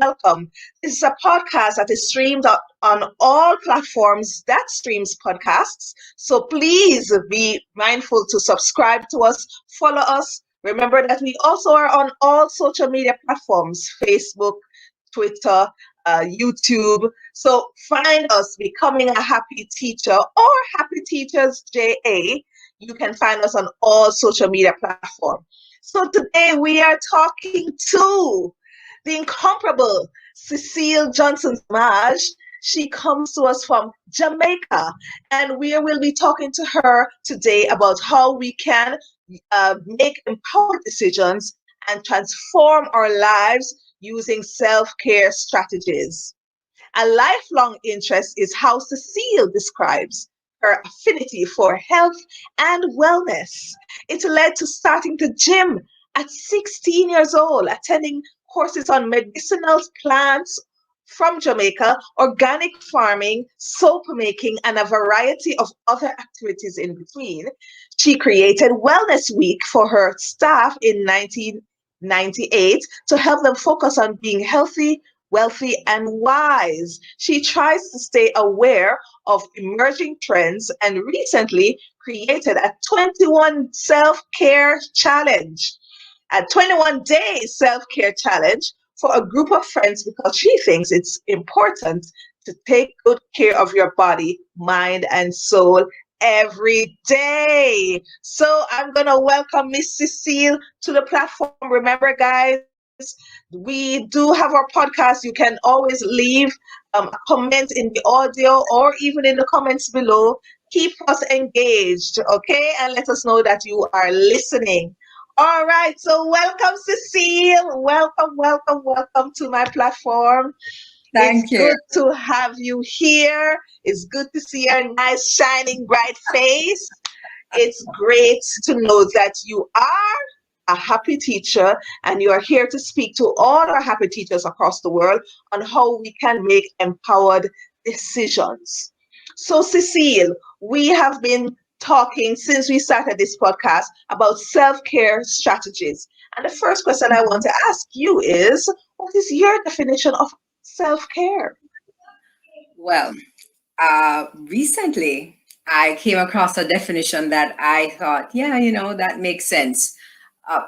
welcome. This is a podcast that is streamed on all platforms that streams podcasts. So please be mindful to subscribe to us, follow us. Remember that we also are on all social media platforms, Facebook, Twitter, YouTube. So find us, Becoming a Happy Teacher or Happy Teachers JA. You can find us on all social media platforms. So today we are talking to the incomparable Cecile Johnson Semaj. She comes to us from Jamaica, and we will be talking to her today about how we can make empowered decisions and transform our lives using self-care strategies. A lifelong interest is how Cecile describes her affinity for health and wellness. It led to starting the gym at 16 years old, attending courses on medicinal plants from Jamaica, organic farming, soap making, and a variety of other activities in between. She created Wellness Week for her staff in 1998 to help them focus on being healthy, wealthy, and wise. She tries to stay aware of emerging trends and recently created a 21 self-care challenge, a 21-day self-care challenge for a group of friends because she thinks it's important to take good care of your body, mind, and soul every day. So I'm going to welcome Miss Cecile to the platform. Remember, guys, we do have our podcast. You can always leave a comment in the audio or even in the comments below. Keep us engaged, okay? And let us know that you are listening. All right, so welcome, Cecile. Welcome to my platform. Thank you. It's good to have you here. It's good to see your nice, shining, bright face. It's great to know that you are a happy teacher and you are here to speak to all our happy teachers across the world on how we can make empowered decisions. So, Cecile, we have been talking since we started this podcast about self-care strategies. And the first question I want to ask you is, what is your definition of self-care? Well, recently I came across a definition that I thought, that makes sense.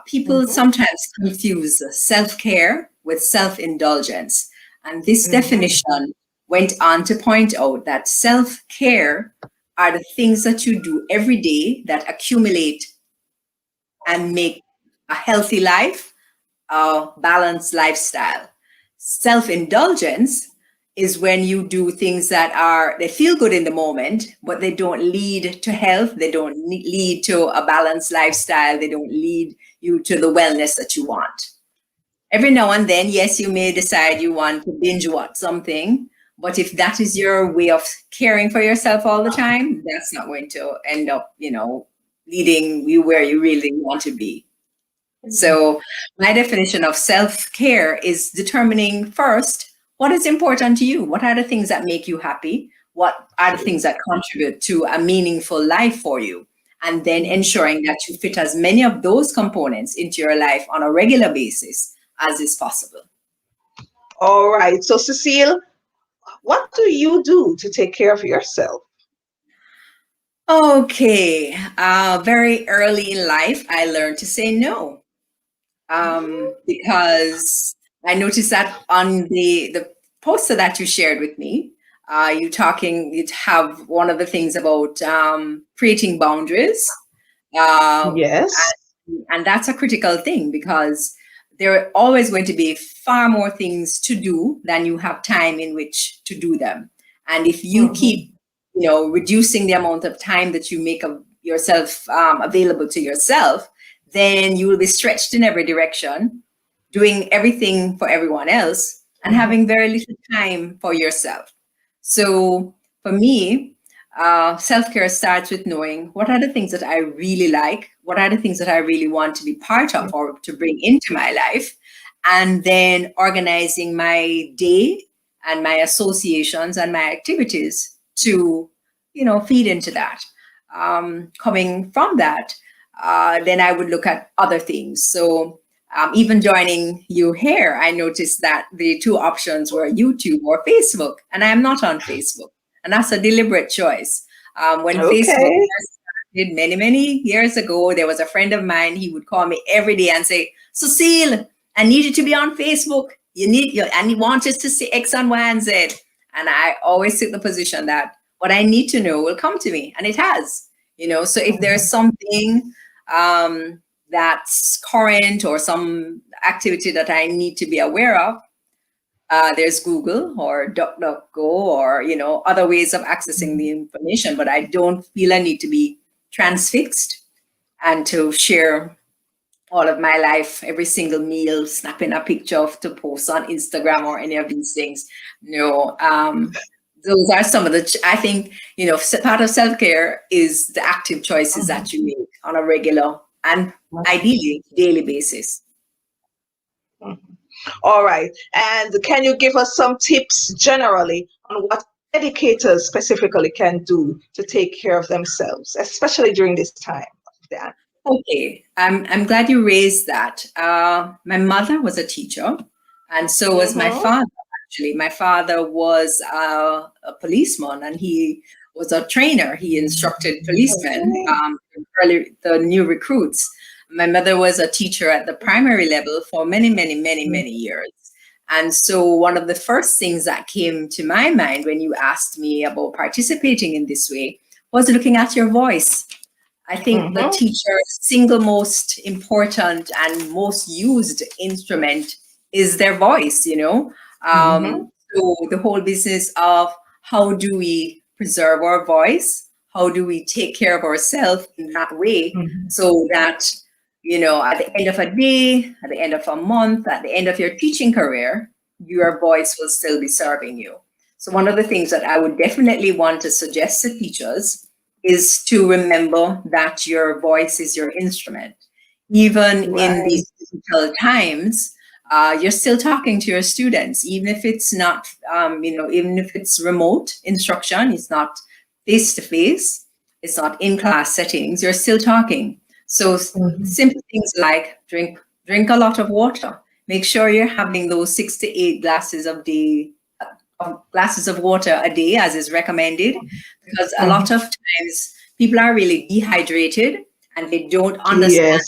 People Mm-hmm. sometimes confuse self-care with self-indulgence. And this definition went on to point out that self-care are the things that you do every day that accumulate and make a healthy life, a balanced lifestyle. Self-indulgence is when you do things they feel good in the moment, but they don't lead to health. They don't lead to a balanced lifestyle. They don't lead you to the wellness that you want. Every now and then, yes, you may decide you want to binge watch something, but if that is your way of caring for yourself all the time, that's not going to end up, leading you where you really want to be. So my definition of self-care is determining first, what is important to you? What are the things that make you happy? What are the things that contribute to a meaningful life for you? And then ensuring that you fit as many of those components into your life on a regular basis as is possible. All right. So, Cecile, what do you do to take care of yourself? Okay. Very early in life, I learned to say no. Because I noticed that on the poster that you shared with me, you have one of the things about creating boundaries. Yes. And that's a critical thing because there are always going to be far more things to do than you have time in which to do them. And if you keep, reducing the amount of time that you make of yourself available to yourself, then you will be stretched in every direction, doing everything for everyone else and having very little time for yourself. So for me, self-care starts with knowing what are the things that I really like, what are the things that I really want to be part of or to bring into my life, and then organizing my day and my associations and my activities to, feed into that. Coming from that, then I would look at other things. So Even joining you here, I noticed that the two options were YouTube or Facebook, and I am not on Facebook, and that's a deliberate choice. When Facebook Okay. first started many years ago, there was a friend of mine. He would call me every day and say, "Cecile, I need you to be on Facebook. And he wants us to see X and Y and Z." And I always took the position that what I need to know will come to me, and it has. So if there's something that's current or some activity that I need to be aware of, there's Google or DuckDuckGo or other ways of accessing the information. But I don't feel I need to be transfixed and to share all of my life, every single meal, snapping a picture of to post on Instagram or any of these things. No, those are some of the, I think, part of self-care is the active choices that you make on a regular and ideally daily basis. All right. And can you give us some tips generally on what educators specifically can do to take care of themselves, especially during this time? Dan? Okay, I'm glad you raised that. My mother was a teacher, and so was my father. Actually, my father was a policeman, and he was a trainer. He instructed policemen, the new recruits. My mother was a teacher at the primary level for many years. And so one of the first things that came to my mind when you asked me about participating in this way was looking at your voice. I think the teacher's single most important and most used instrument is their voice, So the whole business of how do we preserve our voice? How do we take care of ourselves in that way so that, at the end of a day, at the end of a month, at the end of your teaching career, your voice will still be serving you. So one of the things that I would definitely want to suggest to teachers is to remember that your voice is your instrument. Even in these difficult times, you're still talking to your students, even if it's not, even if it's remote instruction, it's not face-to-face, it's not in class settings, you're still talking. So simple things like drink a lot of water. Make sure you're having those 6 to 8 glasses of water a day, as is recommended, because a lot of times people are really dehydrated and they don't understand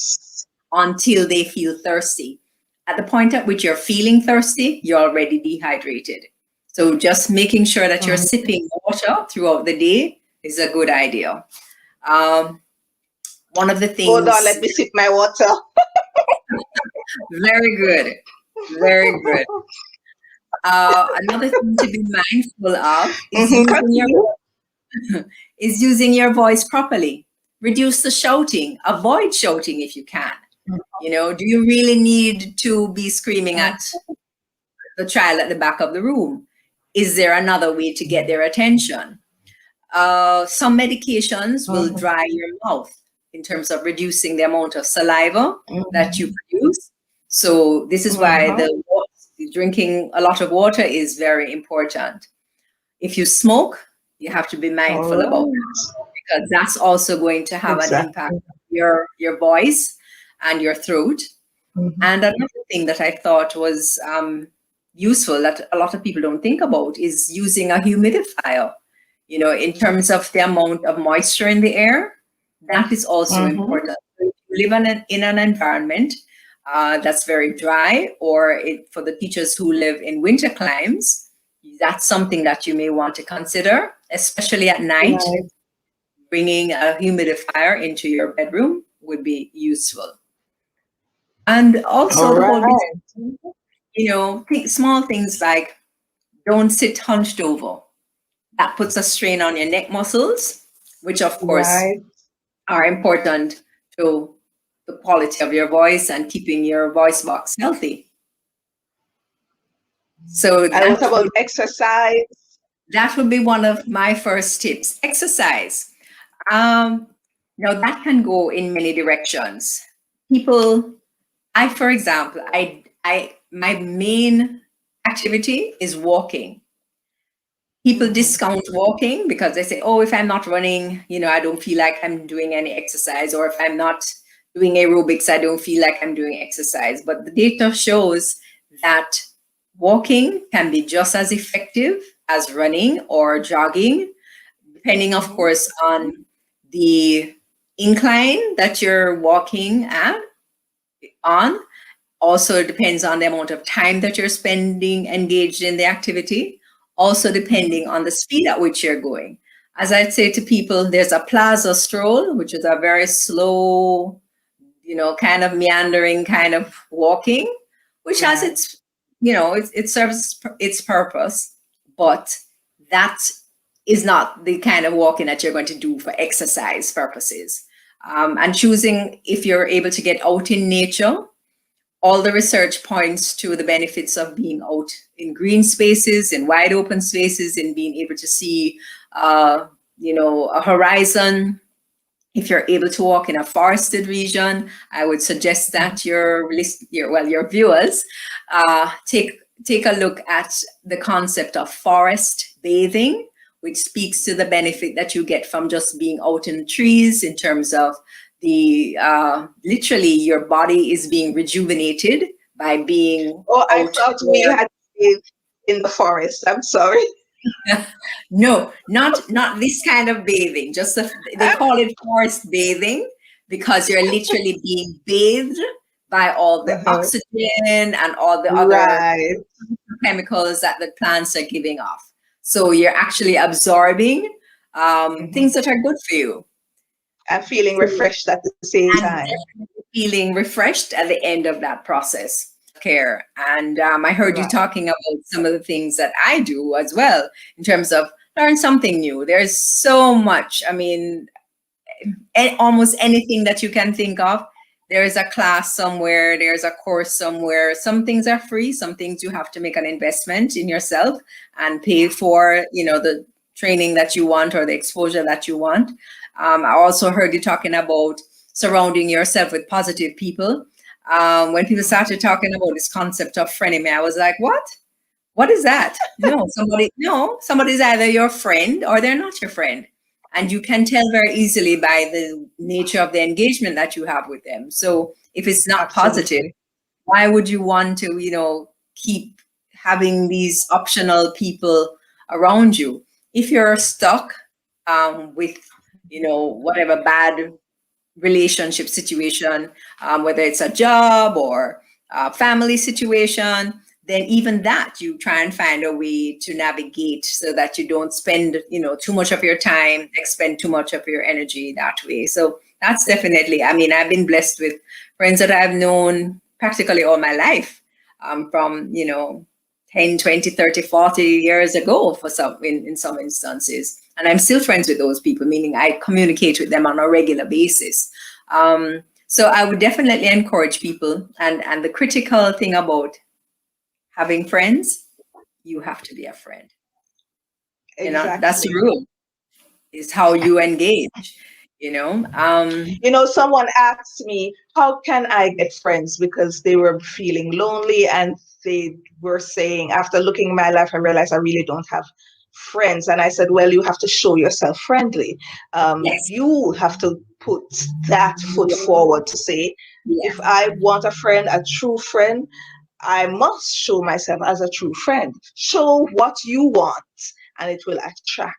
until they feel thirsty. At the point at which you're feeling thirsty, you're already dehydrated. So just making sure that you're sipping water throughout the day is a good idea. One of the things. Hold on, let me sip my water. Very good. Very good. Another thing to be mindful of is using your voice properly. Reduce the shouting. Avoid shouting if you can. Do you really need to be screaming at the child at the back of the room? Is there another way to get their attention? Some medications will dry your mouth in terms of reducing the amount of saliva that you produce. So this is why drinking a lot of water is very important. If you smoke, you have to be mindful about that, because that's also going to have an impact on your voice and your throat. And another thing that I thought was useful that a lot of people don't think about is using a humidifier. In terms of the amount of moisture in the air, that is also important. So if you live in an environment that's very dry, or for the teachers who live in winter climes, that's something that you may want to consider, especially at night. Bringing a humidifier into your bedroom would be useful. And also the whole business, small things like don't sit hunched over. That puts a strain on your neck muscles, which of course are important to the quality of your voice and keeping your voice box healthy. So and what about exercise? That would be one of my first tips. Exercise. Now that can go in many directions. For example, my main activity is walking. People discount walking because they say, oh, if I'm not running, I don't feel like I'm doing any exercise, or if I'm not doing aerobics, I don't feel like I'm doing exercise. But the data shows that walking can be just as effective as running or jogging, depending, of course, on the incline that you're walking on. Also depends on the amount of time that you're spending engaged in the activity. Also depending on the speed at which you're going. As I'd say to people, there's a plaza stroll, which is a very slow, kind of meandering kind of walking, which has its, it serves its purpose, but that is not the kind of walking that you're going to do for exercise purposes. And choosing, if you're able to get out in nature, all the research points to the benefits of being out in green spaces, in wide open spaces, and being able to see, a horizon. If you're able to walk in a forested region, I would suggest that your viewers take a look at the concept of forest bathing, which speaks to the benefit that you get from just being out in the trees in terms of the literally your body is being rejuvenated by being I thought we had been in the forest. I'm sorry. No, not this kind of bathing. Just they call it forest bathing because you're literally being bathed by all the oxygen and all the other chemicals that the plants are giving off. So you're actually absorbing things that are good for you. And feeling refreshed at the same time. Feeling refreshed at the end of that process of care. And I heard you talking about some of the things that I do as well in terms of learn something new. There's so much. I mean, almost anything that you can think of. There is a class somewhere, there's a course somewhere. Some things are free, some things you have to make an investment in yourself and pay for, the training that you want or the exposure that you want. I also heard you talking about surrounding yourself with positive people. When people started talking about this concept of frenemy, I was like, what? What is that? Somebody's either your friend or they're not your friend. And you can tell very easily by the nature of the engagement that you have with them. So if it's not positive, why would you want to, keep having these optional people around you? If you're stuck with, whatever bad relationship situation, whether it's a job or a family situation, then even that you try and find a way to navigate so that you don't spend, too much of your time, expend too much of your energy that way. So that's definitely, I've been blessed with friends that I've known practically all my life, from, 10, 20, 30, 40 years ago in some instances. And I'm still friends with those people, meaning I communicate with them on a regular basis. So I would definitely encourage people, and the critical thing about having friends, you have to be a friend. Exactly. That's the rule. Is how you engage. Someone asked me, how can I get friends? Because they were feeling lonely and they were saying, after looking at my life, I realized I really don't have friends. And I said, well, you have to show yourself friendly. Yes. You have to put that foot forward to say, if I want a friend, a true friend, I must show myself as a true friend. Show what you want, and it will attract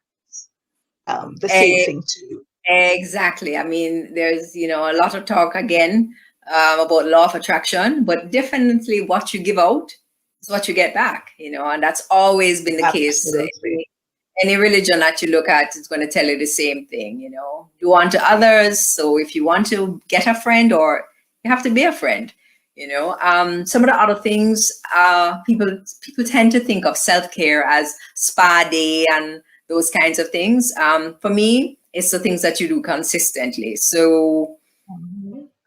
the same thing to you. Exactly. There's, a lot of talk again about law of attraction, but definitely what you give out is what you get back, and that's always been the case. Any religion that you look at is going to tell you the same thing, do unto others. So if you want to get a friend, or you have to be a friend, some of the other things, people tend to think of self-care as spa day and those kinds of things. For me, it's the things that you do consistently. So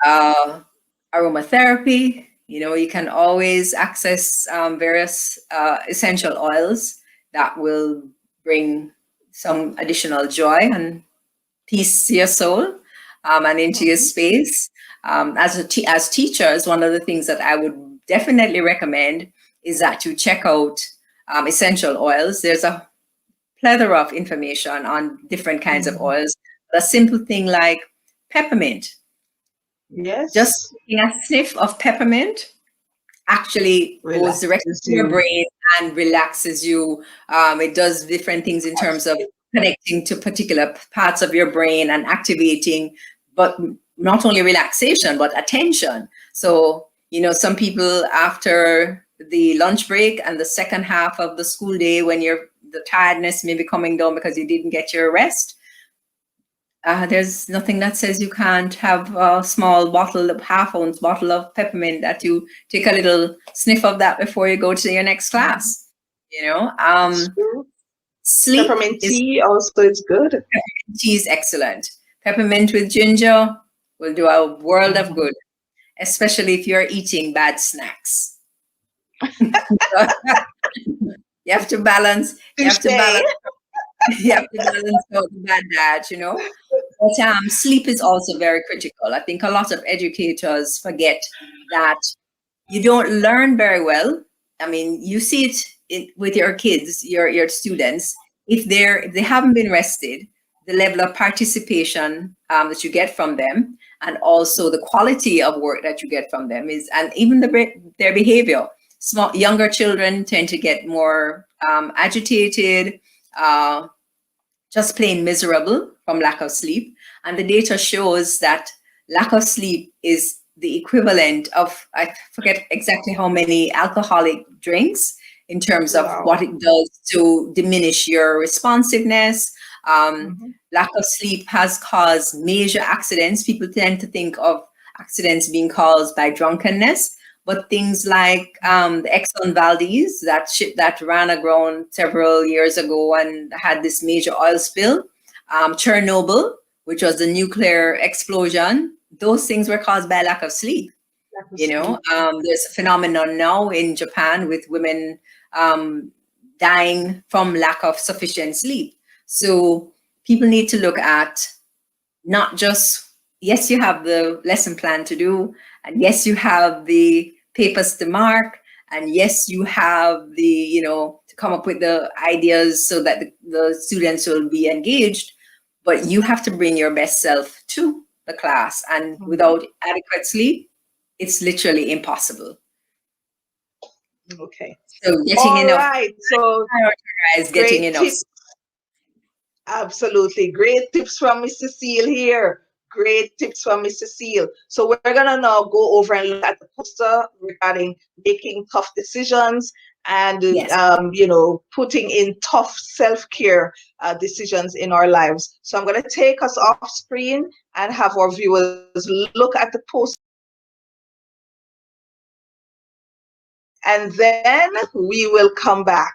aromatherapy, you can always access various essential oils that will bring some additional joy and peace to your soul and into your space. As teachers, one of the things that I would definitely recommend is that you check out essential oils. There's a plethora of information on different kinds of oils. A simple thing like peppermint. Just Yes. taking a sniff of peppermint actually goes directly Relaxes to your you. brain and relaxes you. It does different things in terms of connecting to particular parts of your brain and activating, but not only relaxation, but attention. So, some people after the lunch break and the second half of the school day, when the tiredness may be coming down because you didn't get your rest, there's nothing that says you can't have a small bottle, half-ounce bottle of peppermint that you take a little sniff of that before you go to your next class. It's true. Sleep Peppermint is tea also is good. tea is excellent. Peppermint with ginger will do a world of Mhm. good, especially if you're eating bad snacks. You have to balance. You have to Touche. balance. You have to balance out the bad diet. But sleep is also very critical. I think a lot of educators forget that you don't learn very well. I mean, you see with your kids, your students. If they haven't been rested, the level of participation that you get from them, and also the quality of work that you get from them and even their behavior. Younger children tend to get more agitated, uh, just plain miserable from lack of sleep. And the data shows that lack of sleep is the equivalent of, I forget exactly how many alcoholic drinks in terms of what Wow. it does to diminish your responsiveness. Mhm. Lack of sleep has caused major accidents. People tend to think of accidents being caused by drunkenness, but things like the Exxon Valdez, that ship that ran aground several years ago and had this major oil spill, Chernobyl, which was the nuclear explosion, those things were caused by lack of sleep. Lack of sleep. There's a phenomenon now in Japan with women dying from lack of sufficient sleep. So people need to look at not just, yes, you have the lesson plan to do, and yes, you have the papers to mark, and yes, you have to come up with the ideas so that the students will be engaged, but you have to bring your best self to the class. And Mhm. without adequate sleep, it's literally impossible. Okay. So getting All enough, right. So prioritize getting great enough. tips. Absolutely. Great tips from Mr. Cecile here. Great tips from Mr. Cecile. So we're going to now go over and look at the poster regarding making tough decisions and, Yes. putting in tough self-care decisions in our lives. So I'm going to take us off screen and have our viewers look at the poster. And then we will come back.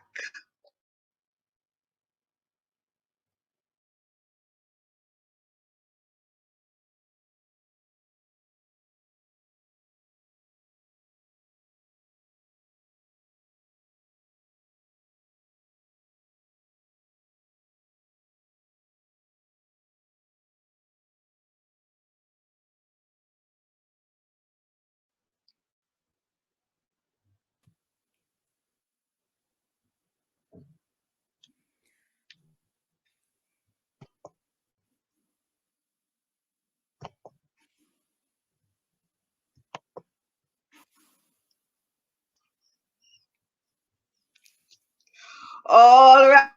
All right,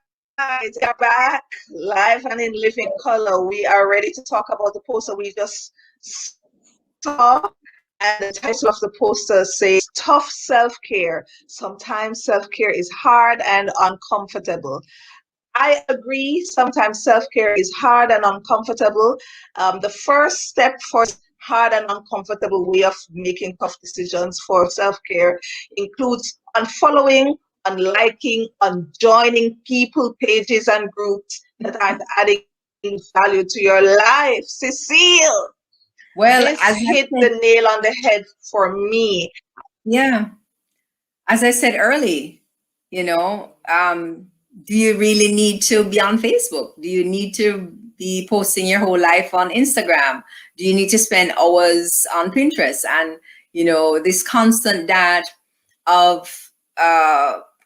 we are back live and in living color. We are ready to talk about the poster we just saw. And the title of the poster says Tough Self Care. Sometimes self care is hard and uncomfortable. I agree. Sometimes self care is hard and uncomfortable. The first step for hard and uncomfortable way of making tough decisions for self care includes unfollowing, unliking, unjoining people, pages, and groups that aren't adding value to your life. Cecile, Well, this hit the nail on the head for me. yeah, as I said early, you know, do you really need to be on Facebook? Do you need to be posting your whole life on Instagram? Do you need to spend hours on Pinterest? And, this constant that of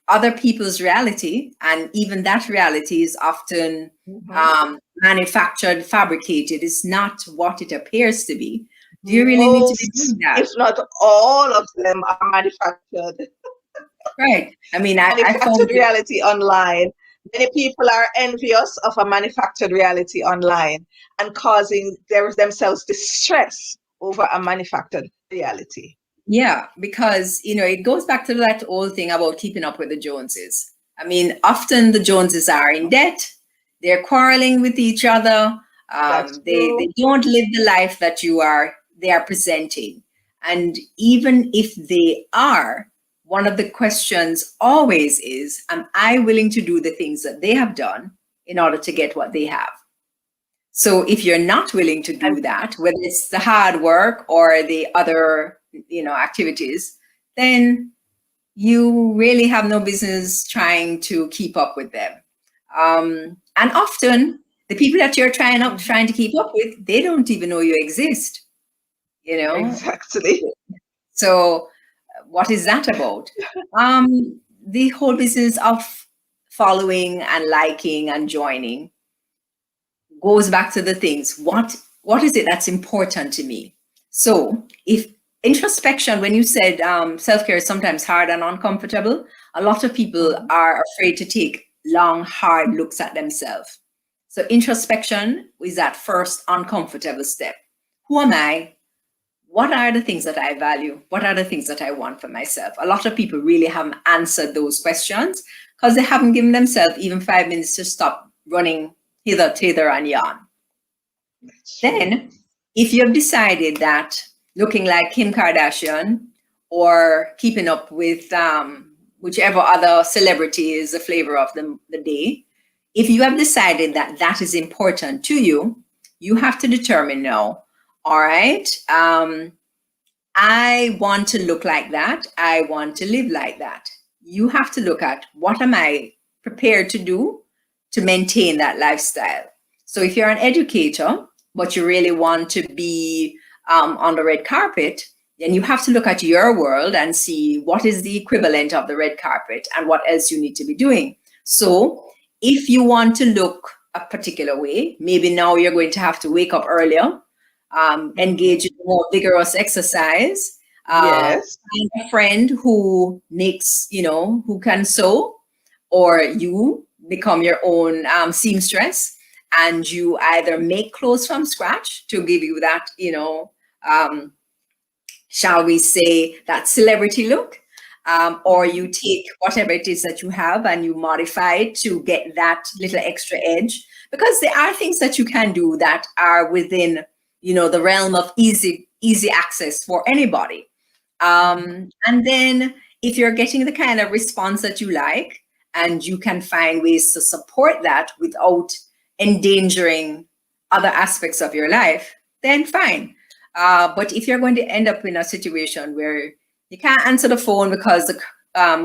other people's reality, and even that reality is often Mhm. manufactured, fabricated. It's not what it appears to be. Do you really need to be Most, doing that? if not all of them, are manufactured. Right. I mean, I found Manufactured it, reality online. Many people are envious of a manufactured reality online and causing themselves distress over a manufactured reality. yeah, because, it goes back to that old thing about keeping up with the Joneses. I mean, often the Joneses are in debt, they're quarreling with each other, That's they true. don't live the life that they are presenting. And even if they are, one of the questions always is, am I willing to do the things that they have done in order to get what they have? So if you're not willing to And do that, whether it's the hard work or the other, activities, then you really have no business trying to keep up with them. And often the people that you're trying to keep up with, they don't even know you exist, you know. exactly. So what is that about? The whole business of following and liking and joining goes back to the things. What is it that's important to me? So if introspection, when you said self-care is sometimes hard and uncomfortable, a lot of people Mhm. are afraid to take long, hard looks at themselves. So introspection is that first uncomfortable step. Who am I? What are the things that I value? What are the things that I want for myself? A lot of people really haven't answered those questions because they haven't given themselves even 5 minutes to stop running hither and yon. That's true. Then, if you've decided that looking like Kim Kardashian or keeping up with whichever other celebrity is the flavor of the day, if you have decided that that is important to you, you have to determine now, all right, I want to look like that. I want to live like that. You have to look at what am I prepared to do to maintain that lifestyle. So if you're an educator, but you really want to be on the red carpet, then you have to look at your world and see what is the equivalent of the red carpet and what else you need to be doing. So if you want to look a particular way, maybe now you're going to have to wake up earlier, engage in more vigorous exercise, Yes. find a friend who makes, who can sew, or you become your own seamstress and you either make clothes from scratch to give you that, um, shall we say, that celebrity look, or you Mhm. take whatever it is that you have and you modify it to get that little extra edge. Because there are things that you can do that are within, the realm of easy access for anybody. Mhm. And then if you're getting the kind of response that you like, and you can find ways to support that without endangering other aspects of your life, then fine. But if you're going to end up in a situation where you can't answer the phone because the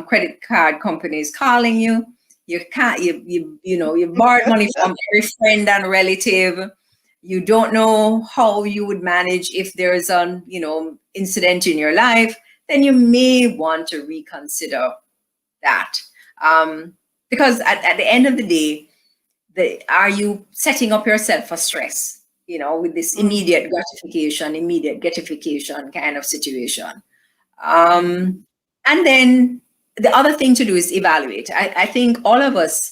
credit card company is calling you, you can't, you borrowed money from every friend and relative, you don't know how you would manage if there's an, incident in your life, then you may want to reconsider that. Because at the end of the day, are you setting up yourself for stress, with this Mhm. immediate gratification kind of situation? Mhm. And then the other thing to do is evaluate. I think all of us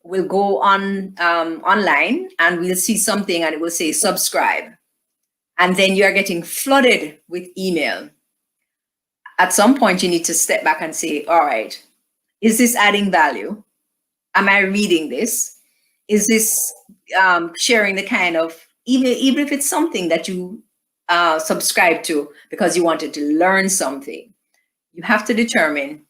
will go on online and we'll see something and it will say subscribe. And then you're getting flooded with email. At some point, you need to step back and say, all right, is this adding value? Am I reading this? Is this sharing the kind of, even if it's something that you subscribe to because you wanted to learn something, you have to determine,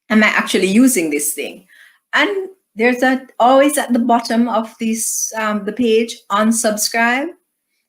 am I actually using this thing? And there's always at the bottom of this the page, unsubscribe.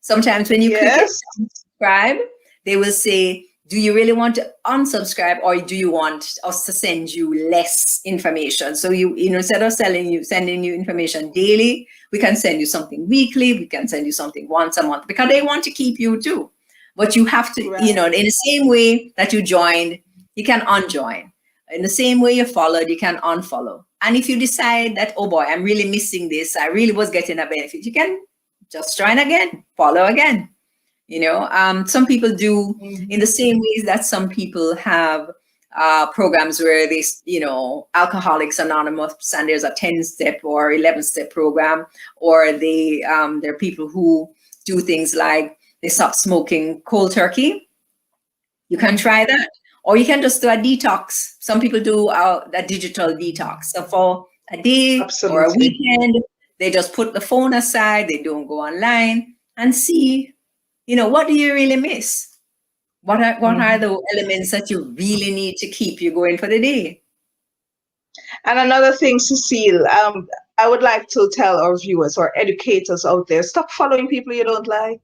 Sometimes when you click it, Yes. unsubscribe, they will say, do you really want to unsubscribe or do you want us to send you less information? So instead of sending you information daily, we can send you something weekly, we can send you something once a month because they want to keep you too. But you have to, Right. in the same way that you joined, you can unjoin. In the same way you followed, you can unfollow. And if you decide that, oh boy, I'm really missing this, I really was getting a benefit, you can just join again, follow again. Some people do Mhm. in the same ways that some people have programs where they, Alcoholics Anonymous, and there's a 10-step or 11-step program, or there are people who do things like they stop smoking cold turkey. You can try that. Or you can just do a detox. Some people do a digital detox. So for a day or a Absolutely. weekend, they just put the phone aside, they don't go online, and see, what do you really miss? What are Mhm. the elements that you really need to keep you going for the day? And another thing, Cecile, I would like to tell our viewers or educators out there, stop following people you don't like.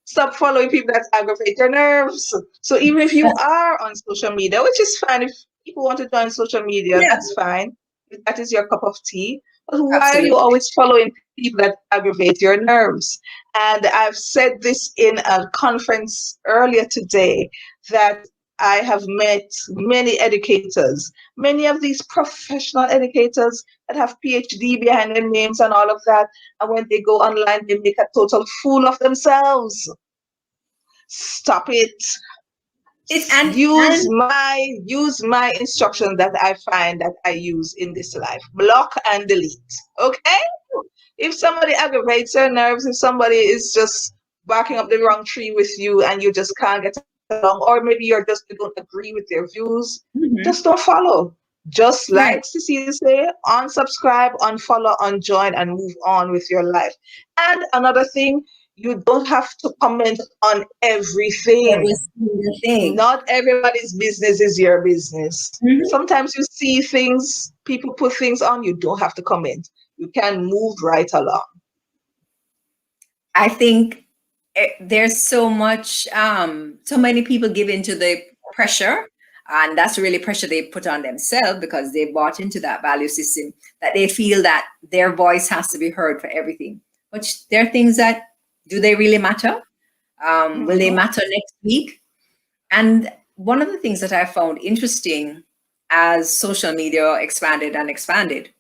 Stop following people that aggravate your nerves. So even if you are on social media, which is fine, if people want to join social media, Yeah, that's fine. If that is your cup of tea. But why are you absolutely. always following people that aggravate your nerves? And I've said this in a conference earlier today that I have met many educators, many of these professional educators that have PhD behind their names and all of that. And when they go online, they make a total fool of themselves. Stop it. It Use and my instruction that I find that I use in this life. Block and delete. Okay? If somebody aggravates your nerves, if somebody is just barking up the wrong tree with you and you just can't get along, or maybe you don't agree with their views, just Mhm. don't follow. Just Right. like Cecile say, unsubscribe, unfollow, unjoin, and move on with your life. And another thing, you don't have to comment on everything. Every single thing. Not everybody's business is your business. Mhm. Sometimes you see things, people put things on, you don't have to comment. You can move right along. I think there's so many people give into the pressure, and that's really pressure they put on themselves because they bought into that value system that they feel that their voice has to be heard for everything. But there are things that do they really matter? Will they Mhm. matter next week? And one of the things that I found interesting as social media expanded and expanded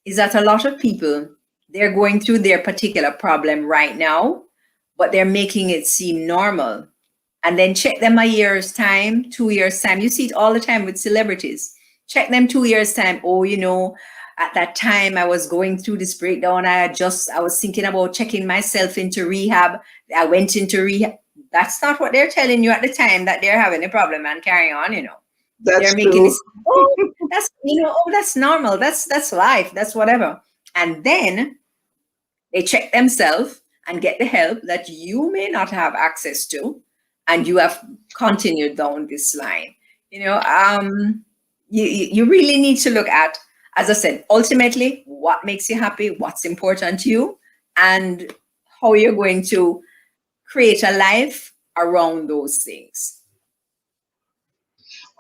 is that a lot of people, they're going through their particular problem right now, but they're making it seem normal. And then check them a year's time, 2 years time. You see it all the time with celebrities. Check them 2 years time. Oh, at that time I was going through this breakdown. I was thinking about checking myself into rehab. I went into rehab. That's not what they're telling you at the time that they're having a problem and carrying on. They're That's making true. this, that's normal. That's life. That's whatever. And then they check themselves and get the help that you may not have access to, and you have continued down this line. You really need to look at, as I said, ultimately what makes you happy, what's important to you, and how you're going to create a life around those things.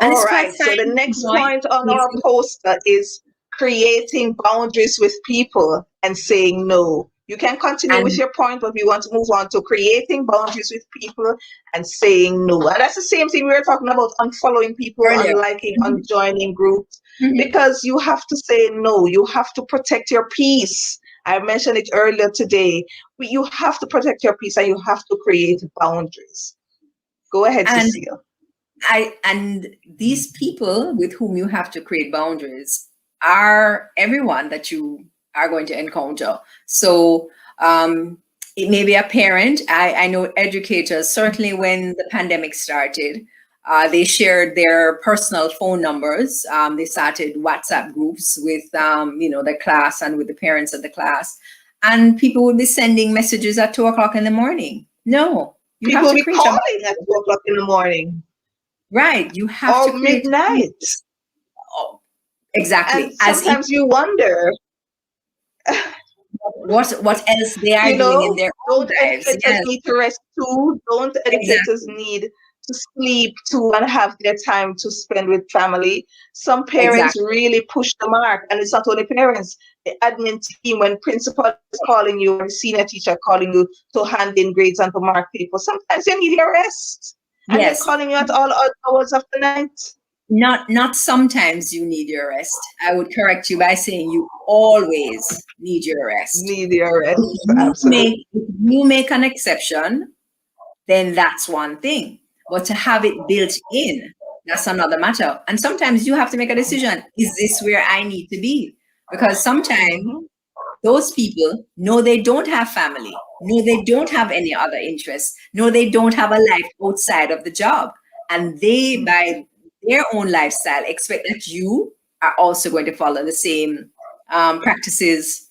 And All it's quite right. So fine the to next join. point on our poster is creating boundaries with people and saying no. You can continue with And your point, but we want to move on to creating boundaries with people and saying no. And that's the same thing we were talking about, unfollowing people, earlier. unliking, Mhm, unjoining groups, mhm. because you have to say no. You have to protect your peace. I mentioned it earlier today. You have to protect your peace and you have to create boundaries. Go ahead, And Cecile. and these people with whom you have to create boundaries are everyone that you are going to encounter. So it may be a parent. I know educators, certainly when the pandemic started, they shared their personal phone numbers. They started WhatsApp groups with the class and with the parents of the class. And people would be sending messages at 2 o'clock in the morning. No, you have People will to be create a calling at 2 o'clock in the morning right. You have to or create midnight. oh, And exactly. As if sometimes you wonder, what else they are you doing in know, their own don't lives. educators Yes, need to rest too? Don't educators exactly. need to sleep too and have their time to spend with family? Some parents Exactly. really push the mark, and it's not only parents, the admin team, when principal is calling you or the senior teacher calling you to hand in grades and to mark people, sometimes you need your rest. And they're Yes. calling you at all odd hours of the night. Not sometimes you need your rest. I would correct you by saying you always need your rest. Need your rest, If absolutely. you make an exception, then that's one thing. But to have it built in, that's another matter. And sometimes you have to make a decision. Is this where I need to be? Because sometimes Mm-hmm. those people know they don't have family, no, they don't have any other interests, no, they don't have a life outside of the job. And they, by their own lifestyle, expect that you are also going to follow the same practices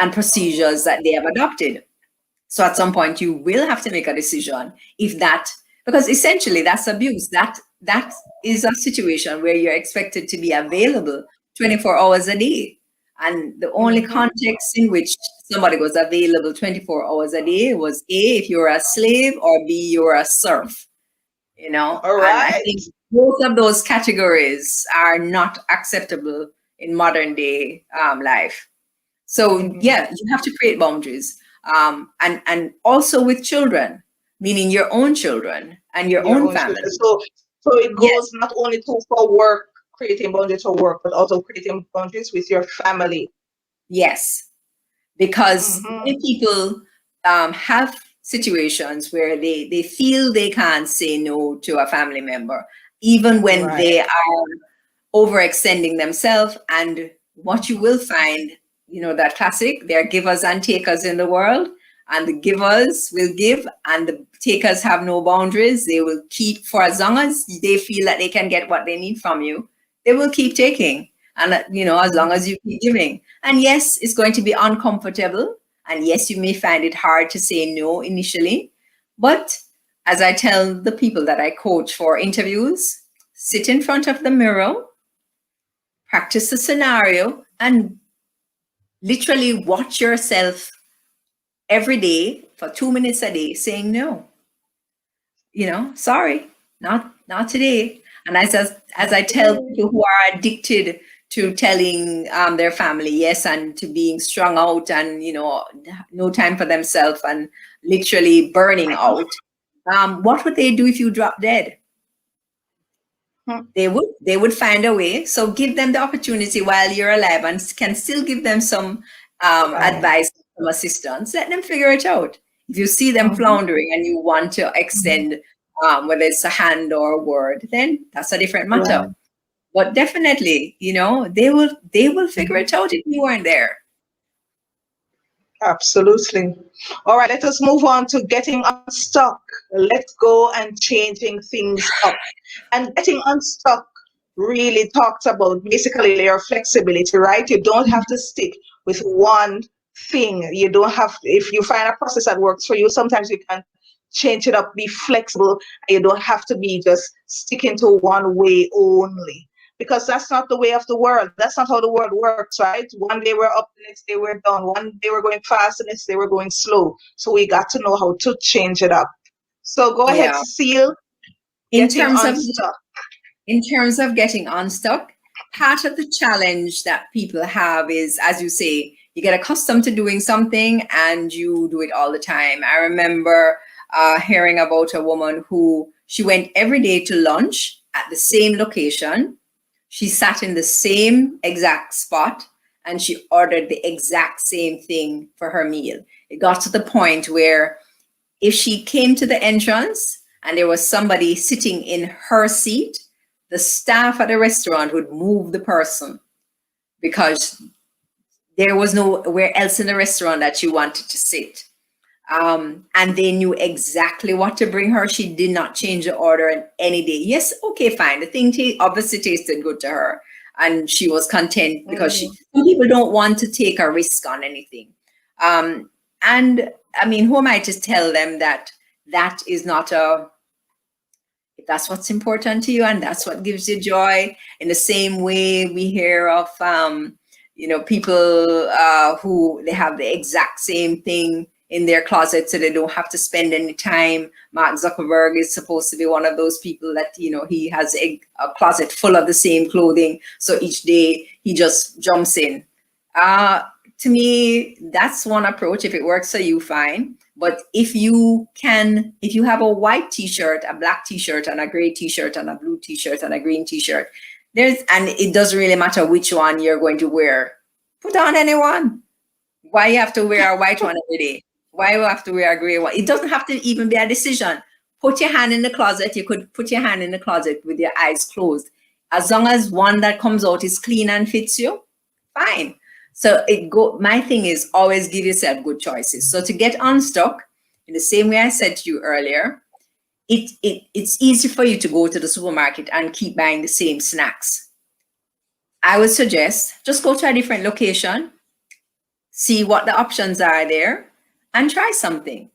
and procedures that they have adopted. So at some point, you will have to make a decision if that, because essentially that's abuse. That is a situation where you're expected to be available 24 hours a day. And the only Mm-hmm. context in which somebody was available 24 hours a day was A, if you're a slave, or B, you're a serf, you know? All And I right. think both of those categories are not acceptable in modern day life. So Mm-hmm. yeah, you have to create boundaries, and also with children, meaning your own children and your Your own own family. children. So it Yes, goes not only to for work, creating boundaries for work, but also creating boundaries with your family. yes, because Mm-hmm. many people have situations where they feel they can't say no to a family member, even when Right. they are overextending themselves. And what you will find, that classic, there are givers and takers in the world, and the givers will give, and the takers have no boundaries. They will keep for as long as they feel that they can get what they need from you. They will keep taking, and as long as you keep giving. And yes, it's going to be uncomfortable, and yes, you may find it hard to say no initially, but as I tell the people that I coach for interviews, sit in front of the mirror, practice the scenario, and literally watch yourself every day for 2 minutes a day saying no. Sorry, not today. And as I tell Okay. people who are addicted to telling their family yes, and to being strung out, and no time for themselves, and literally burning out, what would they do if you drop dead? They would find a way. So give them the opportunity while you're alive, and can still give them some Right. advice, some assistance. Let them figure it out. If you see them Mm-hmm. floundering and you want to extend, whether it's a hand or a word, then that's a different matter. Right. But definitely, they will figure it out if you weren't there. Absolutely. All right, let us move on to getting unstuck. Let's go and changing things up. And getting unstuck really talks about basically your flexibility, right? You don't have to stick with one thing. You don't have, if you find a process that works for you, sometimes you can change it up, be flexible, and you don't have to be just sticking to one way only. Because that's not the way of the world. That's not how the world works, right? One day we're up, the next day we're down. One day we're going fast, the next day we're going slow. So we got to know how to change it up. So go ahead, Yeah. Cecile, In getting terms of unstuck. in terms of getting unstuck, part of the challenge that people have is, as you say, you get accustomed to doing something and you do it all the time. I remember hearing about a woman who she went every day to lunch at the same location. She sat in the same exact spot and she ordered the exact same thing for her meal. It got to the point where if she came to the entrance and there was somebody sitting in her seat, the staff at the restaurant would move the person because there was nowhere else in the restaurant that she wanted to sit. And they knew exactly what to bring her. She did not change the order any day. Yes, okay, fine. The thing obviously tasted good to her, and she was content because Mhm. some people don't want to take a risk on anything. And I mean, who am I to tell them that that is not if that's what's important to you and that's what gives you joy? In the same way, we hear of people who they have the exact same thing in their closet, so they don't have to spend any time. Mark Zuckerberg is supposed to be one of those people that he has a closet full of the same clothing, so each day he just jumps in. To me, that's one approach. If it works for you, fine. But if you have a white t-shirt, a black t-shirt, and a gray t-shirt, and a blue t-shirt, and a green t-shirt, and it doesn't really matter which one you're going to wear. Put on any one. Why you have to wear a white one every day? Why you have to wear a gray one? It doesn't have to even be a decision. put your hand in the closet. You could put your hand in the closet with your eyes closed. As long as one that comes out is clean and fits you, fine. So my thing is always give yourself good choices. So to get unstuck, in the same way I said to you earlier, it's easy for you to go to the supermarket and keep buying the same snacks. I would suggest just go to a different location, see what the options are there, and try something.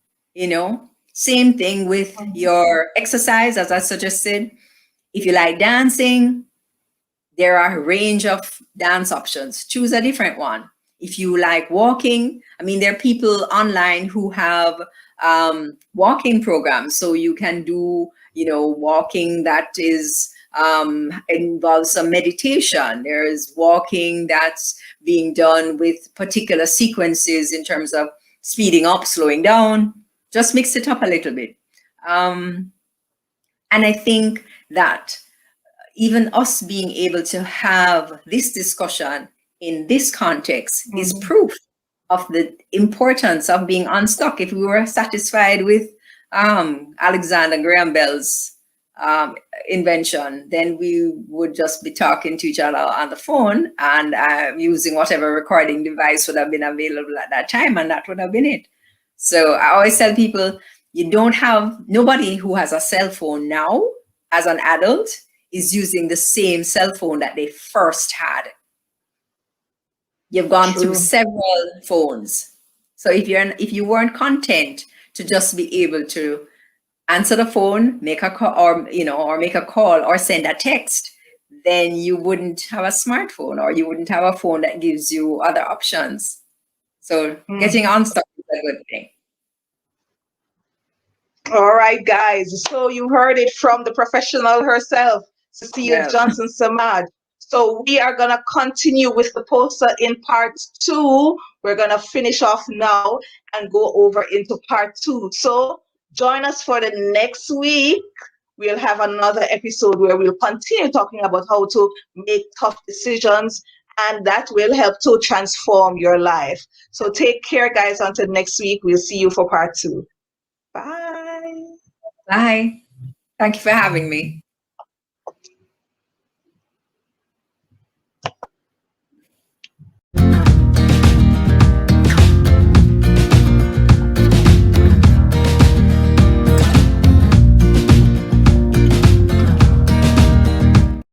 Same thing with your exercise, as I suggested. If you like dancing, there are a range of dance options. Choose a different one. If you like walking, there are people online who have walking programs. So you can do, walking that involves some meditation. There is walking that's being done with particular sequences in terms of speeding up, slowing down. Just mix it up a little bit. And I think that even us being able to have this discussion in this context is proof of the importance of being unstuck. If we were satisfied with Alexander Graham Bell's invention, then we would just be talking to each other on the phone and using whatever recording device would have been available at that time, and that would have been it. So I always tell people, nobody who has a cell phone now as an adult is using the same cell phone that they first had. You've gone through several phones. So if you weren't content to just be able to answer the phone, make a call, or make a call or send a text, then you wouldn't have a smartphone, or you wouldn't have a phone that gives you other options. So getting unstuck is a good thing. All right, guys. So you heard it from the professional herself, Cecile Johnson Semaj. So we are going to continue with the poster in part 2. We're going to finish off now and go over into part 2. So join us for the next week. We'll have another episode where we'll continue talking about how to make tough decisions, and that will help to transform your life. So take care, guys. Until next week, we'll see you for part 2. Bye. Bye. Thank you for having me.